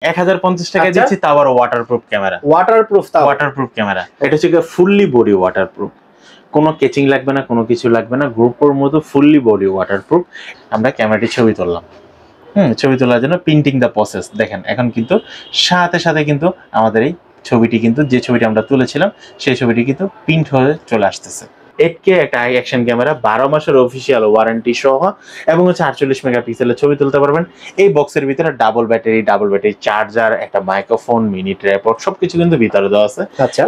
1050 টাকা দিচ্ছি, তাও আবার ওয়াটারপ্রুফ ক্যামেরা। ওয়াটারপ্রুফ ক্যামেরা, এটা হচ্ছে ফুললি বডি ওয়াটারপ্রুফ, কোনো কেচিং লাগবে না, কোনো কিছু লাগবে না, গ্রুপের মতো ফুললি বডি ওয়াটারপ্রুফ। আমরা ক্যামেরাটি ছবি তুললাম, ছবি তোলার জন্য প্রিন্টিং দ্য প্রসেস দেখেন। এখন কিন্তু সাথে সাথে কিন্তু আমাদের এই ছবিটি কিন্তু যে ছবিটি আমরা তুলেছিলাম সেই ছবিটি কিন্তু প্রিন্ট হয়ে চলে আসতেছে। 8K একটা অ্যাকশন ক্যামেরা, 12 মাসের অফিসিয়াল ওয়ারেন্টি সহ, এবং হচ্ছে 48 মেগাপিক্সেলের ছবি তুলতে পারবেন। এই বক্সের ভিতরে ডাবল ব্যাটারি চার্জার, একটা মাইক্রোফোন, মিনি ট্রাইপড সবকিছু কিন্তু ভিতরে দেওয়া আছে।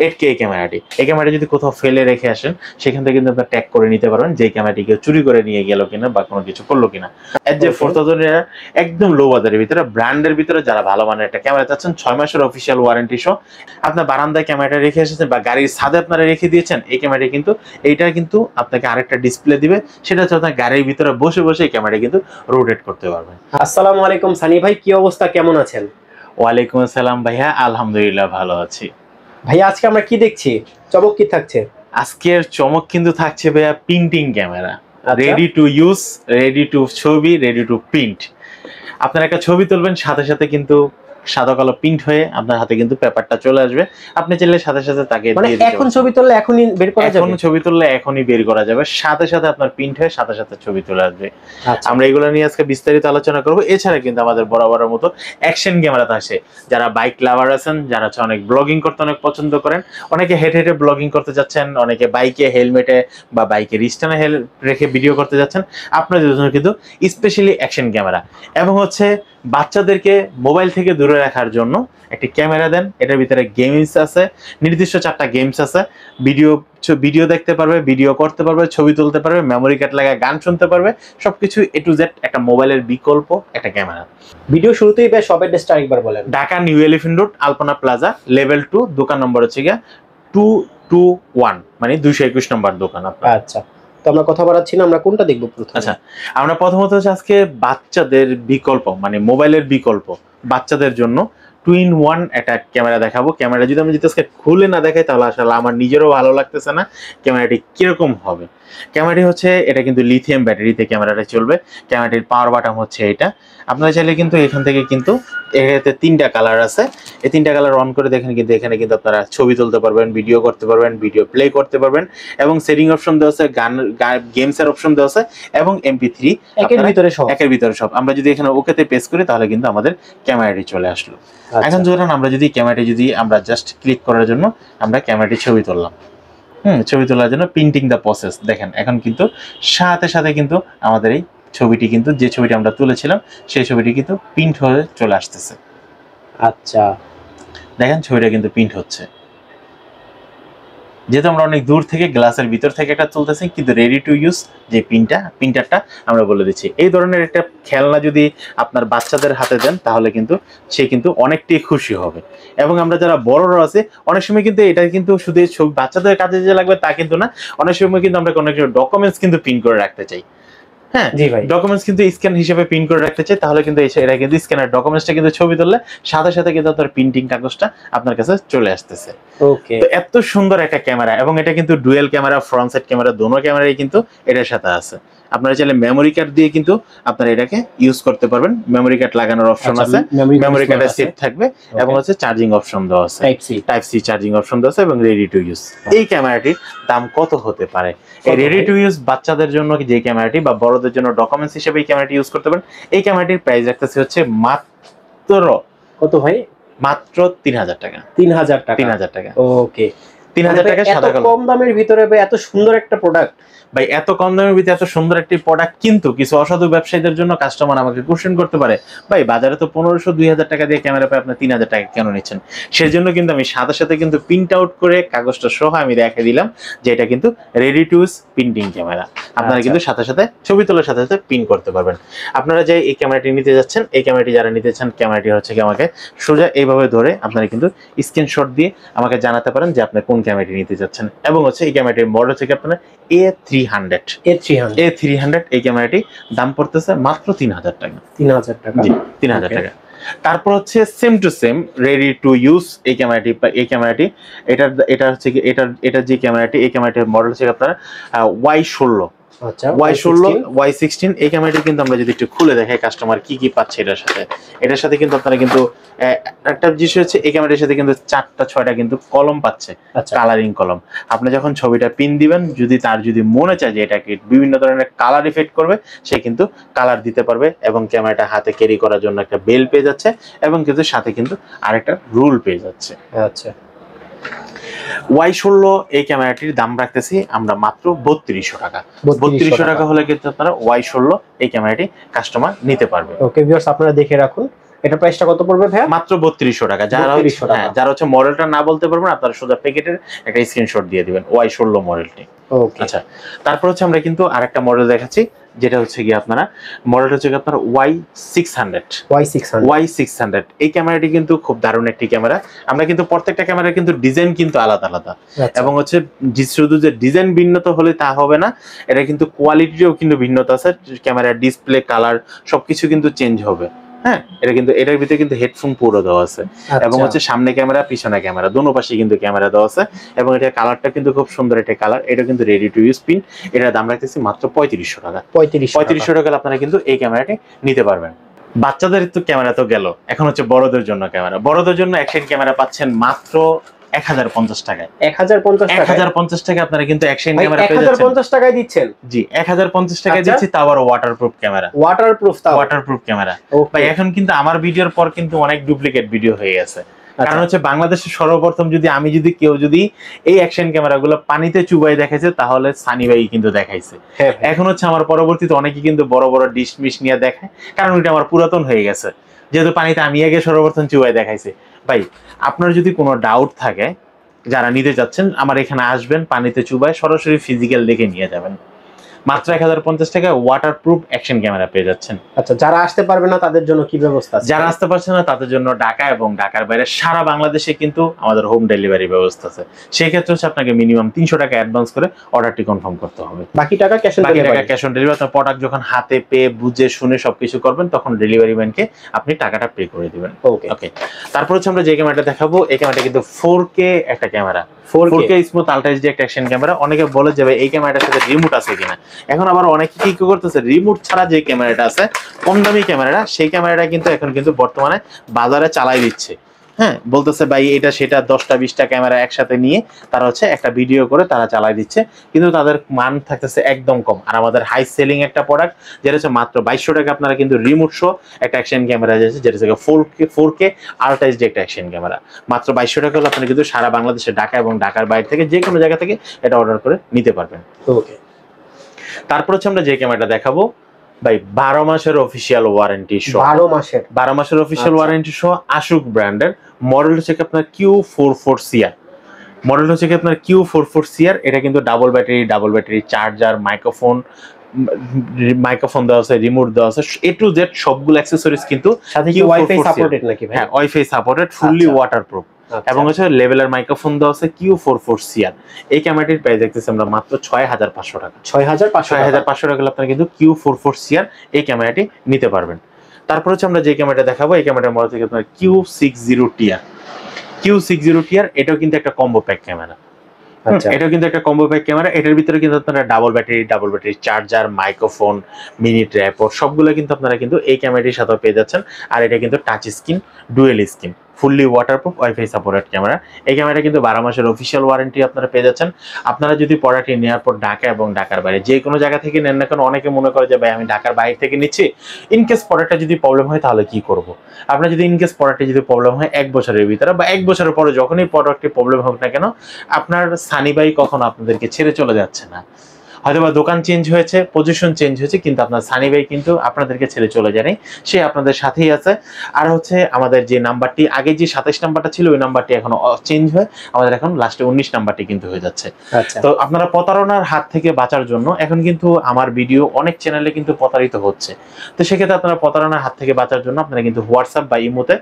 8K ক্যামেরাটি, এই ক্যামেরাটি যদি কোথাও ফেলে রেখে আসেন সেখান থেকে কিন্তু আপনার ট্যাগ করে নিতে পারবেন যে ক্যামেরাটি কেউ চুরি করে নিয়ে গেল কিনা বা কোনো কিছু করলো কিনা। এর যে 4000 একদম লো বাজারের ভিতরে, ব্র্যান্ডের ভিতরে যারা ভালো মানের একটা ক্যামেরা চাচ্ছেন, 6 মাসের অফিসিয়াল ওয়ারেন্টি সহ, আপনার বারান্দায় ক্যামেরাটা রেখে এসেছেন বা গাড়ির ছাদে আপনারা রেখে দিয়েছেন, এই ক্যামেরাটি কিন্তু এইটা কিন্তু আপনাকে আরেকটা ডিসপ্লে দিবে, সেটা হচ্ছে আপনার গাড়ির ভিতরে বসে বসে এই ক্যামেরাটা কিন্তু রোটেট করতে পারবেন। আসসালামু আলাইকুম সানি ভাই, কি অবস্থা, কেমন আছেন? ওয়ালাইকুম আসসালাম ভাইয়া, আলহামদুলিল্লাহ ভালো আছি। ভাইয়া আজকে আমরা কি দেখছি, চমক কি থাকছে? আজকের চমক কিন্তু থাকছে ভাইয়া printing camera, ready to use, ready to ছবি, রেডি টু প্রিন্ট। আপনার একটা ছবি তুলবেন, সাথে সাথে কিন্তু সাদা কালো প্রিন্ট হয়ে আপনার হাতে কিন্তু পেপারটা চলে আসবে। আপনি চাইলে সাথে সাথে তাকে দিয়ে দিতে এখন ছবি তুললে এখনই বের করা যাবে? এখন ছবি তুললে এখনই বের করা যাবে, সাথে সাথে আপনার প্রিন্ট হয়ে সাথে সাথে ছবি চলে আসবে। আমরা এগুলো নিয়ে আজকে বিস্তারিত আলোচনা করব। এছাড়া কিন্তু আমাদের বরাবরের মতো অ্যাকশন ক্যামেরাতে আসে যারা বাইক লাভার আছেন, যারা অনেক ব্লগিং করতে অনেক পছন্দ করেন, অনেকে হেঁটে হেঁটে ব্লগিং করতে যাচ্ছেন, অনেকে বাইকে হেলমেটে বা বাইকের স্ট্যান্ডে রেখে ভিডিও করতে যাচ্ছেন, আপনাদের জন্য কিন্তু স্পেশালি অ্যাকশন ক্যামেরা। এবং হচ্ছে বাচ্চাদেরকে মোবাইল থেকে দূরে রাখার জন্য একটি ক্যামেরা দেন, এটার ভিতরে গেমস আছে, নির্দিষ্ট 4টা গেমস আছে, ভিডিও দেখতে পারবে, ভিডিও করতে পারবে, ছবি তুলতে পারবে, মেমোরি কার্ড লাগায় গান শুনতে পারবে, সবকিছু A to Z একটা মোবাইলের বিকল্প একটা ক্যামেরা। ভিডিও শুরুতেই বেশ সব অ্যাড্রেসটা আরেকবার বলেন। Dhaka new elephant road, Alpana plaza, level 2, দোকান নম্বর হচ্ছে 221, মানে 221 নম্বর দোকান আপনার। আচ্ছা, তো আমরা কথা বলাচ্ছি না, আমরা কোনটা দেখবো প্রথমে? আচ্ছা, আমরা প্রথমত হচ্ছে আজকে বাচ্চাদের বিকল্প, মানে মোবাইলের বিকল্প বাচ্চাদের জন্য 2-in-1 একটা ক্যামেরা দেখাবো। ক্যামেরা যদি আমি আজকে খুলে না দেখাই তাহলে আসলে আমার নিজেরও ভালো লাগতেছে না ক্যামেরাটি কিরকম হবে। ক্যামেরাটি হচ্ছে এটা কিন্তু লিথিয়াম ব্যাটারিতে ক্যামেরাটা চলবে। ক্যামেরাটির পাওয়ার বাটন হচ্ছে এটা। আপনারা চাইলে কিন্তু এখান থেকে কিন্তু এতে 3টা কালার আছে, এই 3টা কালার অন করে দেখেন কিন্তু এখানে কিন্তু আপনারা ছবি তুলতে পারবেন, ভিডিও করতে পারবেন, ভিডিও প্লে করতে পারবেন, এবং সেটিং অপশন দেওয়া আছে, গেমসের অপশন দেওয়া আছে, এবং MP3 একের ভিতরে সব। আমরা যদি এখানে ওকেতে প্রেস করি তাহলে কিন্তু আমাদের ক্যামেরাটি চলে আসলো। এখন ধরুন আমরা যদি ক্যামেরাটি আমরা জাস্ট ক্লিক করার জন্য আমরা ক্যামেরাটি ছবি তুললাম, ছবি তোলার জন্য প্রিন্টিং দ্য প্রসেস দেখেন। এখন কিন্তু সাথে সাথে কিন্তু আমাদের এই ছবিটি কিন্তু যে ছবিটি আমরা তুলেছিলাম সেই ছবিটি কিন্তু প্রিন্ট হয়ে চলে আসতেছে। আচ্ছা, দেখেন ছবিটা কিন্তু প্রিন্ট হচ্ছে, যেহেতু আমরা অনেক দূর থেকে গ্লাসের ভিতর থেকে একটা তুলতেছি, কিন্তু রেডি টু ইউজ যে প্রিন্টারটা আমরা বলে দিচ্ছি। এই ধরনের একটা খেলনা যদি আপনার বাচ্চাদের হাতে দেন তাহলে কিন্তু সে কিন্তু অনেকটাই খুশি হবে। এবং আমরা যারা বড়রা আছে অনেক সময় কিন্তু এটা কিন্তু শুধু বাচ্চাদের কাজে যে লাগবে তা কিন্তু না, অনেক সময় কিন্তু আমরা কোনো কিছু ডকুমেন্টস কিন্তু প্রিন্ট করে রাখতে চাই। হ্যাঁ জি ভাই, ডকুমেন্টস কিন্তু স্ক্যান হিসেবে প্রিন্ট করে রাখতে চাই, তাহলে কিন্তু এটা কিন্তু স্ক্যানার ডকুমেন্টসটা কিন্তু ছবি তুললে সাথে সাথে কিন্তু তার প্রিন্টিং কাগজটা আপনার কাছে চলে আসতেছে। ওকে, তো এত সুন্দর একটা ক্যামেরা, এবং এটা কিন্তু dual camera, front side camera, দোনো ক্যামেরাই কিন্তু এটার সাথে আছে। আপনারা চাইলে মেমোরি কার্ড দিয়ে কিন্তু আপনারা এটাকে ইউজ করতে পারবেন। মেমোরি কার্ড লাগানোর অপশন আছে, মেমোরি কার্ডের সেট থাকবে, এবং হচ্ছে চার্জিং অপশন দেওয়া আছে, টাইপ সি চার্জিং অপশন দেওয়া আছে, এবং রেডি টু ইউজ। এই ক্যামেরাটির দাম কত হতে পারে? এই রেডি টু ইউজ বাচ্চাদের জন্য যে ক্যামেরাটি বা বড়দের জন্য ডকুমেন্টস হিসেবে এই ক্যামেরাটি ইউজ করতে পারেন। এই ক্যামেরাটির প্রাইস রাখতেছে হচ্ছে মাত্র কত ভাই? মাত্র 3000 টাকা। 3000 টাকা। ওকে, 3000 টাকা সাদা কালো। কম দামের ভিতরে ভাই এত সুন্দর একটা প্রোডাক্ট, ভাই এত কম দামের ভিতরে এত সুন্দর একটি প্রোডাক্ট, কিন্তু কিছু অসাধু ব্যবসায়ীদের জন্য কাস্টমার আমাকে কোশ্চেন করতে পারে, ভাই বাজারে তো 1500-2000 টাকা দিয়ে ক্যামেরা পাই, আপনি 3000 টাকা কেন নিচ্ছেন? সেই জন্য কিন্তু আমি সাথে সাথে কিন্তু প্রিন্ট আউট করে কাগজটা সহ আমি দেখে দিলাম যে এটা কিন্তু ready to use printing camera. আপনারা কিন্তু সাথে সাথে ছবি তোলার সাথে সাথে প্রিন্ট করতে পারবেন। আপনারা যে এই ক্যামেরাটি নিতে যাচ্ছেন, এই ক্যামেরাটি যারা নিতে চান, ক্যামেরাটি হচ্ছে কি আমাকে সোজা এইভাবে ধরে আপনারা কিন্তু স্ক্রিনশট দিয়ে আমাকে জানাতে পারেন যে আপনি কোন ক্যামেরাটি নিতে যাচ্ছেন। এবং হচ্ছে এই ক্যামেরাটির মডেল হচ্ছে কি আপনার A300। এই ক্যামেরাটি দাম পড়তেছে মাত্র 3000 টাকা। 3000 টাকা, জি 3000 টাকা। তারপর হচ্ছে same to same ready to use এই ক্যামেরাটি এটা হচ্ছে কি এটা যে ক্যামেরাটি, এই ক্যামেরাটির মডেল হচ্ছে আপনার Y16। আচ্ছা Y16 Y16 এই ক্যামেরাটি কিন্তু আমরা যদি একটু খুলে দেখাই কাস্টমার কি কি পাচ্ছে এটার সাথে কিন্তু আপনারা কিন্তু একটা জিনিস হচ্ছে এই ক্যামেরার সাথে কিন্তু 4টা 6টা কিন্তু কলম পাচ্ছে, কালারিং কলম। আপনি যখন ছবিটা পিন দিবেন, যদি তার যদি মনে চায় যে এটাকে বিভিন্ন ধরনের কালার ইফেক্ট করবে, সে কিন্তু কালার দিতে পারবে। এবং ক্যামেরাটা হাতে ক্যারি করার জন্য একটা বেল পেয়ে যাচ্ছে এবং কিন্তু সাথে কিন্তু আরেকটা রুল পেয়ে যাচ্ছে। আচ্ছা, Y16 এই ক্যামেরাটির দাম রাখতেছি আমরা মাত্র 3200 টাকা। 3200 টাকা হলে কিন্তু আপনারা Y16 এই ক্যামেরাটি কাস্টমার নিতে পারবে। ওকে ভিউয়ার্স, আপনারা দেখে রাখুন এটা প্রাইসটা কত পড়বে ভাই? মাত্র 3200 টাকা। যারা হচ্ছে মডেলটা না বলতে পারবেন, আপনারা সোজা প্যাকেটের একটা স্ক্রিনশট দিয়ে দিবেন Y16 মডেলটি। ওকে, আচ্ছা, তারপর হচ্ছে আমরা কিন্তু আরেকটা মডেল দেখাচ্ছি, যেটা হচ্ছে কি আপনারা মডেলটা হচ্ছে আপনার Y600 এই ক্যামেরাটি কিন্তু খুব দারুণ একটি ক্যামেরা। আমরা কিন্তু প্রত্যেকটা ক্যামেরার কিন্তু ডিজাইন কিন্তু আলাদা আলাদা, এবং হচ্ছে শুধু যে ডিজাইন ভিন্নতা হলে তা হবে না, এটা কিন্তু কোয়ালিটিও কিন্তু ভিন্নতা আছে। ক্যামেরার ডিসপ্লে, কালার সবকিছু কিন্তু চেঞ্জ হবে। হ্যাঁ, এটা কিন্তু এটার ভিতরে কিন্তু হেডফোন পুরো দেওয়া আছে, এবং হচ্ছে সামনে ক্যামেরা পিছনে ক্যামেরা দোনো পাশে কিন্তু ক্যামেরা দেওয়া আছে, এবং এটা কালারটা কিন্তু খুব সুন্দর একটা কালার। এটা কিন্তু রেডি টু ইউজ পিন। এটার দাম রাখতেছি মাত্র 3500 টাকা। 3500 টাকা আপনারা কিন্তু এই ক্যামেরাটি নিতে পারবেন। বাচ্চাদের তো ক্যামেরা তো গেল, এখন হচ্ছে বড়দের জন্য ক্যামেরা। বড়দের জন্য অ্যাকশন ক্যামেরা পাচ্ছেন মাত্র 1050 টাকায়। 1050 টাকা আপনারা কিন্তু অ্যাকশন ক্যামেরা পেয়ে যাচ্ছেন। 1050 টাকায় দিচ্ছেন? জি, 1050 টাকায় দিচ্ছি, তাও আবার ওয়াটারপ্রুফ ক্যামেরা। ওয়াটারপ্রুফ ক্যামেরা ভাই। এখন কিন্তু আমার ভিডিওর পর কিন্তু অনেক ডুপ্লিকেট ভিডিও হয়ে গেছে, কারণ হচ্ছে বাংলাদেশে সর্বপ্রথম কেউ যদি এই অ্যাকশন ক্যামেরাগুলো পানিতে চুবাই দেখাইছে, তাহলে সানি ভাই কিন্তু দেখাইছে। এখন হচ্ছে আমার পরবর্তীতে অনেকে কিন্তু বড় বড় ডিশ মিশ নিয়ে দেখায়, কারণ এটা আমার পুরাতন হয়ে গেছে, যেহেতু পানিতে আমি আগে সর্বপ্রথম চুবাই দেখাইছে। ভাই, আপনার যদি কোনো ডাউট থাকে, যারা নিতে যাচ্ছেন, আমার এখানে আসবেন, পানিতে চুবাই সরাসরি ফিজিক্যাল দেখে নিয়ে যাবেন। মাত্র 1050 টাকায় ওয়াটারপ্রুফ অ্যাকশন ক্যামেরা পেয়ে যাচ্ছেন। আচ্ছা, যারা আসতে পারবে না তাদের জন্য কি ব্যবস্থা আছে? যারা আসতে পারছে না তাদের জন্য ঢাকা এবং ঢাকার বাইরে সারা বাংলাদেশে কিন্তু আমাদের হোম ডেলিভারি ব্যবস্থা আছে। সেই ক্ষেত্রে হচ্ছে আপনাকে মিনিমাম 300 টাকা অ্যাডভান্স করে অর্ডারটি কনফার্ম করতে হবে। বাকি টাকা ক্যাশ অন ডেলিভারি। আপনার প্রোডাক্ট যখন হাতে পেয়ে বুঝে শুনে সবকিছু করবেন, তখন ডেলিভারি ম্যানকে আপনি টাকাটা পে করে দিবেন। ওকে। তারপর হচ্ছে আমরা যে ক্যামেরাটা দেখাবো, এই ক্যামেরাটা কিন্তু 4K একটা camera, 4K smooth ultra HD একটা অ্যাকশন ক্যামেরা। অনেকে বলে যাবে এই ক্যামেরাটার সাথে রিমোট আছে কিনা। এখন আবার অনেকে কি করতেছে, রিমোট ছাড়া যে ক্যামেরাটা আছে কম দামি ক্যামেরাটা, সেই ক্যামেরাটা কিন্তু এখন কিন্তু বর্তমানে বাজারে চালাই দিচ্ছে। হ্যাঁ, বলতেছে ভাই এটা সেটা 10টা 20টা ক্যামেরা একসাথে নিয়ে তারা হচ্ছে একটা ভিডিও করে তারা চালাই দিচ্ছে, কিন্তু তাদের মান থাকতেছে একদম কম। আর আমাদের হাই সেলিং একটা প্রোডাক্ট, যেটা হচ্ছে মাত্র 2200 টাকা আপনারা কিন্তু রিমোট সহ একটা অ্যাকশন ক্যামেরা আছে, যেটা হচ্ছে 4K আলট্রা এইচডি একটা অ্যাকশন ক্যামেরা। মাত্র 2200 টাকা হলে আপনারা কিন্তু সারা বাংলাদেশে, ঢাকা এবং ঢাকার বাইরে থেকে যে কোনো জায়গা থেকে এটা অর্ডার করে নিতে পারবেন। ওকে। তারপর হচ্ছে আমরা যে ক্যামেরাটা দেখাবো ভাই, 12 মাসের অফিসিয়াল ওয়ারেন্টি সহ। 12 মাসের অফিসিয়াল ওয়ারেন্টি সহ আশুক ব্র্যান্ডের। মডেল হচ্ছে কি আপনার Q44CR। মডেল হচ্ছে কি আপনার Q44CR। এটা কিন্তু ডাবল ব্যাটারি চার্জার, মাইক্রোফোন দেওয়া আছে, রিমোট দেওয়া আছে, A to Z সবগুলো অ্যাকসেসরিজ কিন্তু ওয়াইফাই সাপোর্টেড নাকি ভাই? হ্যাঁ, ওয়াইফাই সাপোর্টেড, ফুললি ওয়াটারপ্রুফ, এবং হচ্ছে লেভেলের মাইক্রোফোন দেওয়া আছে। Q44CR এই ক্যামেরাটির প্রাইস দেখতেছি আমরা মাত্র 6500 টাকা। 6500 টাকা আপনারা কিন্তু Q44CR এই ক্যামেরাটি নিতে পারবেন। তারপর হচ্ছে আমরা যে ক্যামেরাটা দেখাবো, এই ক্যামেরার মডেল থেকে আপনার Q60TR। এটাও কিন্তু একটা কম্বো প্যাক ক্যামেরা। এটাও কিন্তু একটা কম্বো প্যাক ক্যামেরা। এটার ভিতরে কিন্তু আপনারা double battery charger, microphone, mini tripod সবগুলো কিন্তু আপনারা কিন্তু এই ক্যামেরাটির সাথে পেয়ে যাচ্ছেন। আর এটা কিন্তু touch screen, dual screen, fully waterproof, wifi supported camera. এই ক্যামেরাটা কিন্তু 12 মাসের অফিসিয়াল ওয়ারেন্টি আপনারা পেয়ে যাচ্ছেন। আপনারা যদি প্রোডাক্টটি নেওয়ার পর ঢাকা এবং ঢাকার বাইরে যে কোনো জায়গা থেকে নেন না কেন, অনেকে মনে করে যে ভাই আমি ঢাকার বাইরে থেকে নিচ্ছি, ইনকেস প্রোডাক্টটা যদি প্রবলেম হয় তাহলে কি করব। আপনার যদি ইনকেস প্রোডাক্টে যদি প্রবলেম হয় 1 বছরের ভিতরে বা 1 বছরের পরে যখনই প্রোডাক্টে প্রবলেম হোক না কেন, আপনার সানি ভাই কখনো আপনাদেরকে ছেড়ে চলে যাচ্ছে না। হয়তোবা দোকান চেঞ্জ হয়েছে, পজিশন চেঞ্জ হয়েছে, কিন্তু আপনার সানি ভাই কিন্তু আপনাদেরকে ছেড়ে চলে যায়নি, সে আপনাদের সাথেই আছে। আর হচ্ছে আমাদের যে নাম্বারটি আগে যে 27 নাম্বারটা ছিল, ওই নাম্বারটি এখন চেঞ্জ হয়ে আমাদের এখন লাস্টে 19 নাম্বারটি কিন্তু হয়ে যাচ্ছে। তো আপনারা প্রতারণার হাত থেকে বাঁচার জন্য এখন কিন্তু আমার ভিডিও অনেক চ্যানেলে কিন্তু প্রতারিত হচ্ছে। তো সেক্ষেত্রে আপনারা প্রতারণার হাত থেকে বাঁচার জন্য আপনারা কিন্তু হোয়াটসঅ্যাপ বা ইমোতে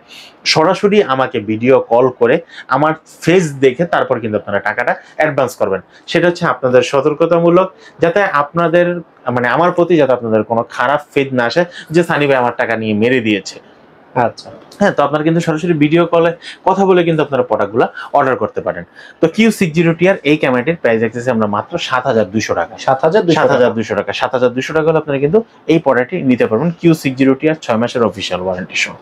সরাসরি আমাকে ভিডিও কল করে আমার ফেস দেখে তারপর কিন্তু আপনারা টাকাটা অ্যাডভান্স করবেন। সেটা হচ্ছে আপনাদের সতর্কতামূলক, যাতে আপনাদের আমার প্রতি যাতে আপনাদের কোনো খারাপ ফেদ না আসে যে সানি ভাই আমার টাকা নিয়ে মেরে দিয়েছে। আচ্ছা হ্যাঁ, তো আপনারা কিন্তু সরাসরি ভিডিও কলে কথা বলে কিন্তু আপনারা প্রোডাক্টগুলো অর্ডার করতে পারেন। তো Q60TR এই ক্যামেরাটির প্রাইস রাখতেছি আমরা মাত্র 7200 টাকা। 7200 টাকা 7200 টাকা হলে আপনারা কিন্তু এই প্রোডাক্টটি নিতে পারবেন Q60TR 6 মাসের অফিসিয়াল ওয়ারেন্টি সহ।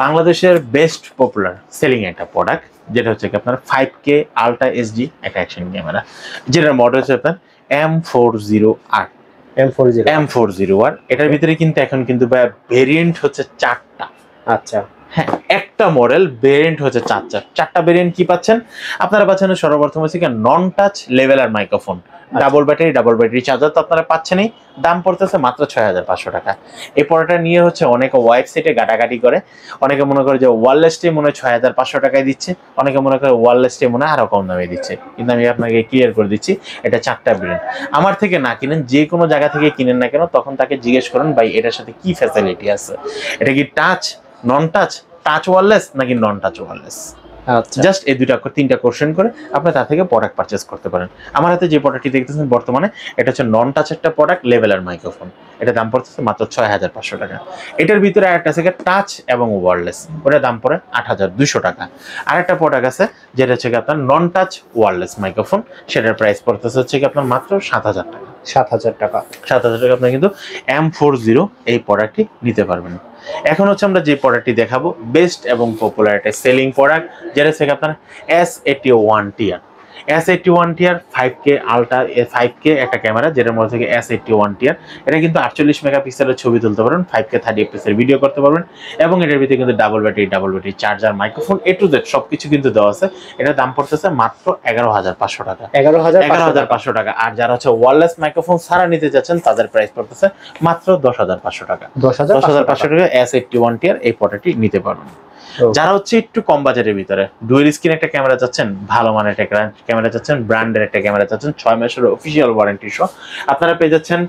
বাংলাদেশের বেস্ট পপুলার সেলিং একটা প্রোডাক্ট যেটা হচ্ছে কি আপনার 5K আলট্রা HD একটা অ্যাকশন ক্যামেরা, যেটার মডেল হচ্ছে আপনার M40R। M40R এটার ভিতরে কিন্তু এখন কিন্তু ভেরিয়েন্ট হচ্ছে 4টা। আচ্ছা হ্যাঁ, একটা মডেল ভেরিয়েন্ট হচ্ছে 4টা ভেরিয়েন্ট কি পাচ্ছেন আপনারা? পাচ্ছেন সর্বপ্রথম হচ্ছে কি নন touch leveller microphone, double battery charger তো আপনারা পাচ্ছেনই। দাম পড়তেছে মাত্র 6500 টাকা। এই পড়াটা নিয়ে হচ্ছে অনেকে ওয়েবসাইটে গাটাগাটি করে, অনেকে মনে করে যে ওয়্যারলেসটি মনে হয় 6500 টাকায় দিচ্ছে, অনেকে মনে করে ওয়্যারলেসটি মনে হয় আরো কম দামে দিচ্ছে। কিন্তু আমি আপনাকে ক্লিয়ার করে দিচ্ছি এটা 4টা ব্র্যান্ড। আমার থেকে না কিনেন, যে কোনো জায়গা থেকে কিনেন না কেন, তখন তাকে জিজ্ঞেস করেন ভাই এটার সাথে কি ফ্যাসিলিটি আছে, এটা কি টাচ, নন টাচ, টাচ ওয়্যারলেস নাকি নন টাচ ওয়্যারলেস। আচ্ছা জাস্ট এই তিনটা কোশ্চেন করে আপনি তার থেকে প্রোডাক্ট পারচেজ করতে পারেন। আমার হাতে যে প্রোডাক্টটি দেখতেছেন বর্তমানে এটা হচ্ছে নন টাচ একটা প্রোডাক্ট, লেভেলার মাইক্রোফোন। এটা দাম পড়তেছে মাত্র 6500 টাকা। এটার ভিতরে আরেকটা আছে টাচ এবং ওয়্যারলেস, ওটার দাম পড়ে 8200 টাকা। আরেকটা প্রোডাক্ট আছে যেটা হচ্ছে আপনার নন টাচ ওয়্যারলেস মাইক্রোফোন, সেটার প্রাইস পড়তেছে হচ্ছে আপনার মাত্র 7000 টাকা। 7000 টাকা। 7000 টাকা আপনি কিন্তু M40 এই প্রোডাক্টটি নিতে পারবেন। এখন হচ্ছে আমরা যে প্রোডাক্টটি দেখাবো বেস্ট এবং পপুলার একটা সেলিং প্রোডাক্ট, যেটা হচ্ছে আপনার S81TR। S81TR 5K ultra 5K একটা ক্যামেরা, যেটার মধ্যে থেকে S81TR এটা কিন্তু 48 মেগাপিক্সেলের ছবি তুলতে পারবেন, 5K 30 fps এর ভিডিও করতে পারবেন, এবং এটার ভিতরে কিন্তু double battery charger microphone A to Z সবকিছু কিন্তু দেওয়া আছে। এটার দাম পড়তেছে মাত্র 11500 টাকা। 11500 টাকা। আর যারা হচ্ছে ওয়্যারলেস মাইক্রোফোন ছাড়া নিতে যাচ্ছেন তাদের প্রাইস পড়তেছে মাত্র 10500 টাকা। 10500 টাকা S81TR এই প্রোডাক্টটি নিতে পারবেন। যারা হচ্ছে একটু কম বাজারের ভিতরে ডুয়েল স্ক্রিন একটা ক্যামেরা চাচ্ছেন, ভালো মানের একটা ক্যামেরা চাচ্ছেন, ব্র্যান্ডের একটা ক্যামেরা চাচ্ছেন, 6 মাসের অফিসিয়াল ওয়ারেন্টি সহ, আপনারা পেয়ে যাচ্ছেন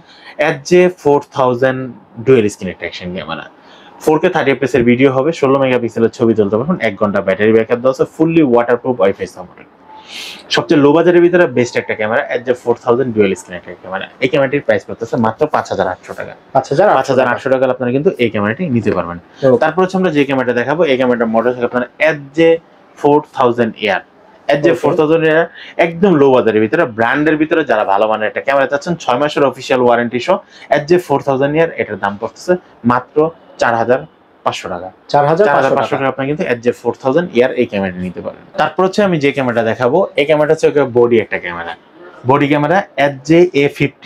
HJ4000 ডুয়েল স্ক্রিন একটা অ্যাকশন ক্যামেরা। 4K 30 fps এর ভিডিও হবে, 16 মেগাপিক্সেলের ছবি তুলতে পারবেন, 1 ঘন্টা ব্যাটারি ব্যাকআপ দেওয়া আছে, ফুললি ওয়াটারপ্রুফ ওয়াইফাই সাপোর্টেড। সবচেয়ে লো বাজারের ভিতরে বেস্ট একটা ক্যামেরা HJ4000 ডুয়েল স্ক্রিন একটা ক্যামেরা। এই ক্যামেরাটির প্রাইস পড়তেছে মাত্র 5800 টাকা। 5800 টাকা আপনারা কিন্তু এই ক্যামেরাটি নিতে পারবেন। তারপর হচ্ছে আমরা যে ক্যামেরাটা দেখাবো এই ক্যামেরাটার মডেল হচ্ছে আপনার HJ4000AR। HJ4000AR একদম লো বাজারের ভিতরে, ব্র্যান্ডের ভিতরে যারা ভালো মানের একটা ক্যামেরা চাচ্ছেন, 6 মাসের অফিসিয়াল ওয়ারেন্টি সহ HJ4000AR এটার দাম পড়তেছে মাত্র 4500 টাকা। 4500 টাকা আপনি কিন্তু HJ4000AR এই ক্যামেরাটি নিতে পারেন। তারপর হচ্ছে আমি যে ক্যামেরাটা দেখাবো এই ক্যামেরাটা হচ্ছে বডি একটা camera, body camera HJ-A50।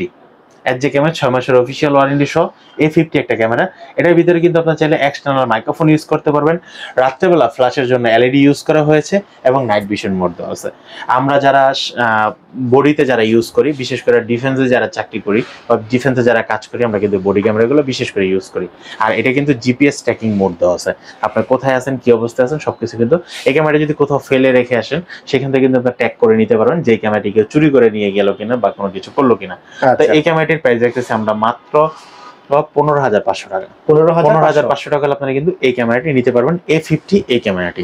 HJ camera 6 মাসের অফিসিয়াল ওয়ারেন্টি সহ A50 একটা ক্যামেরা। এটার ভিতরে কিন্তু আপনারা চাইলে এক্সটার্নাল মাইক্রোফোন ইউজ করতে পারবেন, রাত্রেবেলা ফ্ল্যাশের জন্য LED ইউজ করা হয়েছে এবং নাইট ভিশন মোড দেওয়া আছে। আমরা যারা বডিতে যারা ইউজ করি, বিশেষ করে ডিফেন্সে যারা চাকরি করি বা ডিফেন্সে যারা কাজ করি, আমরা কিন্তু বডি ক্যামেরাগুলো বিশেষ করে ইউজ করি। আর এটা কিন্তু GPS ট্র্যাকিং মোড দেওয়া আছে, আপনার কোথায় আছেন, কি অবস্থায় আছেন সবকিছু কিন্তু এই ক্যামেরাটা যদি কোথাও ফেলে রেখে আসেন সেখান থেকে কিন্তু আপনার ট্যাগ করে নিতে পারবেন যে এই ক্যামেরাটি কেউ চুরি করে নিয়ে গেল কিনা বা কোনো কিছু করলো কিনা। তো এই ক্যামেরাটির প্রাইস রাখতেছি আমরা মাত্র 15500 টাকা। 15500 টাকা আপনারা কিন্তু এই ক্যামেরাটি নিতে পারবেন, A50 এই ক্যামেরাটি।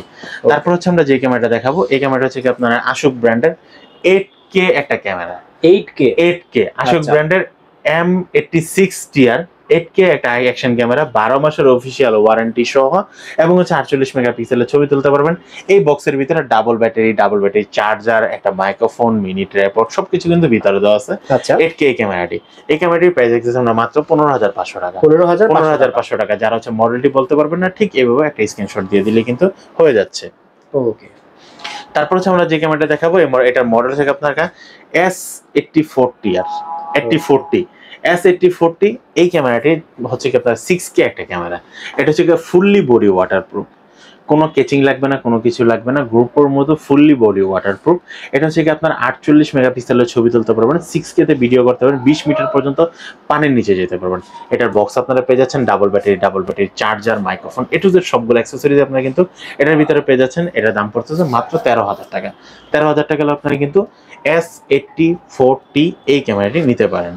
তারপর হচ্ছে আমরা যে ক্যামেরাটা দেখাবো এই ক্যামেরাটা হচ্ছে কি আপনার আশুক ব্র্যান্ডের 8K একটা ক্যামেরা। 8K আশুক ব্র্যান্ডের M86TR 8K একটা অ্যাকশন ক্যামেরা, 12 মাসের অফিসিয়াল ওয়ারেন্টি সহ, এবং হচ্ছে 48 মেগাপিক্সেলের ছবি তুলতে পারবেন। এই বক্সের ভিতরে ডাবল ব্যাটারি চার্জার, একটা মাইক্রোফোন, মিনি ট্রাইপড সবকিছু কিন্তু ভিতরে দেওয়া আছে। 8K এই ক্যামেরাটির প্রাইস দেখতেছি আমরা মাত্র 15500 টাকা। 15500 টাকা। যারা হচ্ছে মডেলটি বলতে পারবেন না, ঠিক এইভাবে একটা স্ক্রিনশট দিয়ে দিলে কিন্তু হয়ে যাচ্ছে। ওকে। তারপর হচ্ছে আমরা যে ক্যামেরাটা দেখাবো এটার মডেল হচ্ছে আপনার S84TR 8040। S8040 এই ক্যামেরাটি হচ্ছে কি আপনার 6K একটা ক্যামেরা। এটা হচ্ছে ফুললি বডি ওয়াটারপ্রুফ, কোনো কেচিং লাগবে না, কোনো কিছু লাগবে না, গ্রুপের মতো ফুললি বডি ওয়াটারপ্রুফ। এটা হচ্ছে কি আপনার 48 মেগাপিক্সেলের ছবি তুলতে পারবেন, 6K তে ভিডিও করতে পারবেন, 20 মিটার পর্যন্ত পানির নিচে যেতে পারবেন। এটার বক্স আপনারা পেয়ে যাচ্ছেন double battery charger, microphone A to Z সবগুলো অ্যাক্সেসরিজ আপনারা কিন্তু এটার ভিতরে পেয়ে যাচ্ছেন। এটার দাম পড়তেছে মাত্র 13000 টাকা। 13000 টাকা আপনারা কিন্তু S8040 এই ক্যামেরাটি নিতে পারেন।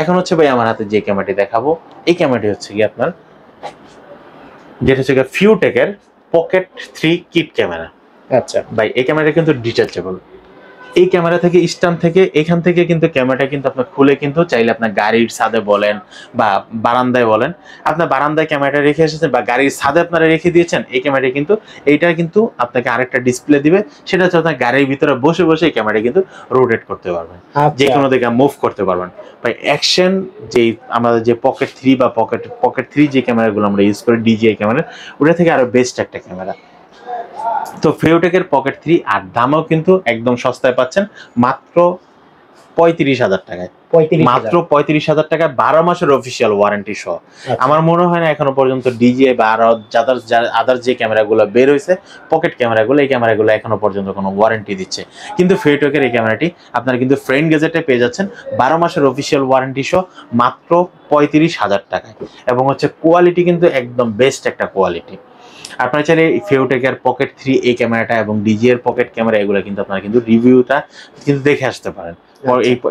এখন হচ্ছে ভাই আমার হাতে যে ক্যামেরাটি দেখাবো এই ক্যামেরাটি হচ্ছে কি আপনার যেটা হচ্ছে ফিউটেকের পকেট 3 কিট ক্যামেরা। আচ্ছা ভাই এই ক্যামেরাটা কিন্তু ডিটাচেবল, এই ক্যামেরা থেকে স্ট্যান্ড থেকে এখান থেকে কিন্তু ক্যামেরাটা কিন্তু আপনার খুলে কিন্তু চাইলে আপনার গাড়ির ছাদে বলেন বা বারান্দায় বলেন, আপনার বারান্দায় ক্যামেরাটা রেখে এসেছেন বা গাড়ির ছাদে আপনারা রেখে দিয়েছেন, এই ক্যামেরাটা কিন্তু এইটা কিন্তু আপনাকে আরেকটা ডিসপ্লে দিবে, সেটা হচ্ছে আপনার গাড়ির ভিতরে বসে বসে এই ক্যামেরাটা কিন্তু রোটেট করতে পারবেন, যে কোনো দিকে মুভ করতে পারবেন। ভাই অ্যাকশন যে আমাদের যে পকেট 3 বা পকেট 3 যে ক্যামেরাগুলো আমরা ইউজ করি ডিজিআই ক্যামেরা, ওটা থেকে আরো বেস্ট একটা ক্যামেরা। তো ফিওটেকের পকেট 3 আর দামও কিন্তু একদম সস্তায় পাচ্ছেন, মাত্র 35,000 টাকায়। মাত্র 35,000 টাকায় 12 মাসের অফিসিয়াল ওয়ারেন্টি সহ। আমার মনে হয় না এখনো পর্যন্ত ডিজিআই বা আদার যে ক্যামেরাগুলো বের হয়েছে পকেট ক্যামেরাগুলো, এই ক্যামেরাগুলো এখনো পর্যন্ত কোনো ওয়ারেন্টি দিচ্ছে, কিন্তু ফিওটেকের এই ক্যামেরাটি আপনারা কিন্তু ফ্রেন্ড গ্যাজেটে পেয়ে যাচ্ছেন 12 মাসের অফিসিয়াল ওয়ারেন্টি সহ মাত্র 35,000 টাকায়। এবং হচ্ছে কোয়ালিটি কিন্তু একদম বেস্ট একটা কোয়ালিটি। আপনারা চাইলে ফিওটেকের পকেট 3 এই ক্যামেরাটা এবং ডিজিআই এর পকেট ক্যামেরা এগুলো কিন্তু আপনারা কিন্তু রিভিউটা কিন্তু দেখে আসতে পারেন।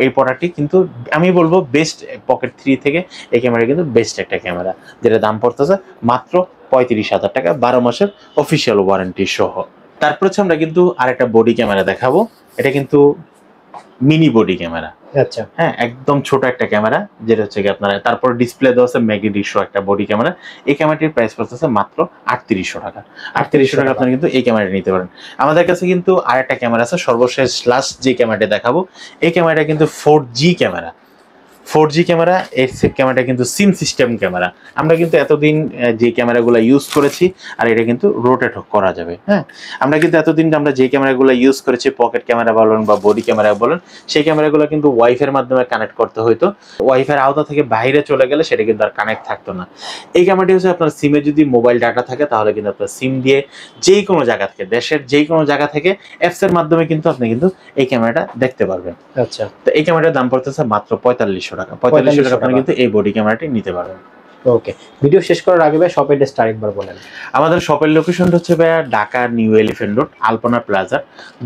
এই প্রোডাক্টটি কিন্তু আমি বলবো বেস্ট, পকেট 3 থেকে এই ক্যামেরা কিন্তু বেস্ট একটা ক্যামেরা, যেটা দাম পড়তেছে মাত্র 35,000 টাকা 12 মাসের অফিসিয়াল ওয়ারেন্টি সহ। তারপর হচ্ছে আমরা কিন্তু আরেকটা বডি ক্যামেরা দেখাবো, এটা কিন্তু মিনি বডি ক্যামেরা। আচ্ছা, হ্যাঁ, একদম ছোট একটা ক্যামেরা, যেটা হচ্ছে কি আপনারা তারপর ডিসপ্লে দেওয়া আছে ম্যাগনেটিক একটা বডি ক্যামেরা। এই ক্যামেরাটির প্রাইস পড়তেছে মাত্র 3800 টাকা। 3800 টাকা আপনারা কিন্তু এই ক্যামেরাটা নিতে পারেন। আমাদের কাছে কিন্তু আরেকটা ক্যামেরা আছে, সর্বশেষ লাস্ট যে ক্যামেরাটা দেখাবো, এই ক্যামেরাটা কিন্তু 4G ক্যামেরা। 4G ক্যামেরা, এই ক্যামেরাটা কিন্তু সিম সিস্টেম ক্যামেরা। আমরা কিন্তু এতদিন যে ক্যামেরাগুলো ইউজ করেছি, আর এটা কিন্তু রোটেট করা যাবে। হ্যাঁ, আমরা কিন্তু এতদিন আমরা যে ক্যামেরাগুলো ইউজ করেছি, পকেট ক্যামেরা বলেন বা বডি ক্যামেরা বলেন, সেই ক্যামেরাগুলো কিন্তু ওয়াইফাইয়ের মাধ্যমে কানেক্ট করতে হতো। ওয়াইফাইয়ের আওতা থেকে বাইরে চলে গেলে সেটা কিন্তু আর কানেক্ট থাকতো না। এই ক্যামেরাটি হচ্ছে আপনার সিমে যদি মোবাইল ডাটা থাকে, তাহলে কিন্তু আপনার সিম দিয়ে যেই কোনো জায়গা থেকে, দেশের যেই কোনো জায়গা থেকে অ্যাপসের মাধ্যমে কিন্তু আপনি কিন্তু এই ক্যামেরাটা দেখতে পারবেন। আচ্ছা, তো এই ক্যামেরাটার দাম পড়তেছে মাত্র 4500 টাকা। 4500 টাকা আপনি কিন্তু এই বডি ক্যামেরাটি নিতে পারবেন। ওকে, ভিডিও শেষ করার আগে ভাই শপের অ্যাড্রেসটা আরেকবার বলেন। আমাদের শপের লোকেশনটা হচ্ছে ভাইয়া Dhaka new elephant road, Alpana plaza,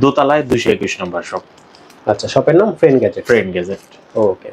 দোতলায় 221 নম্বর শপ। আচ্ছা, শপের নাম ফ্রেন্ড গ্যাজেট। Friend gadget. ওকে।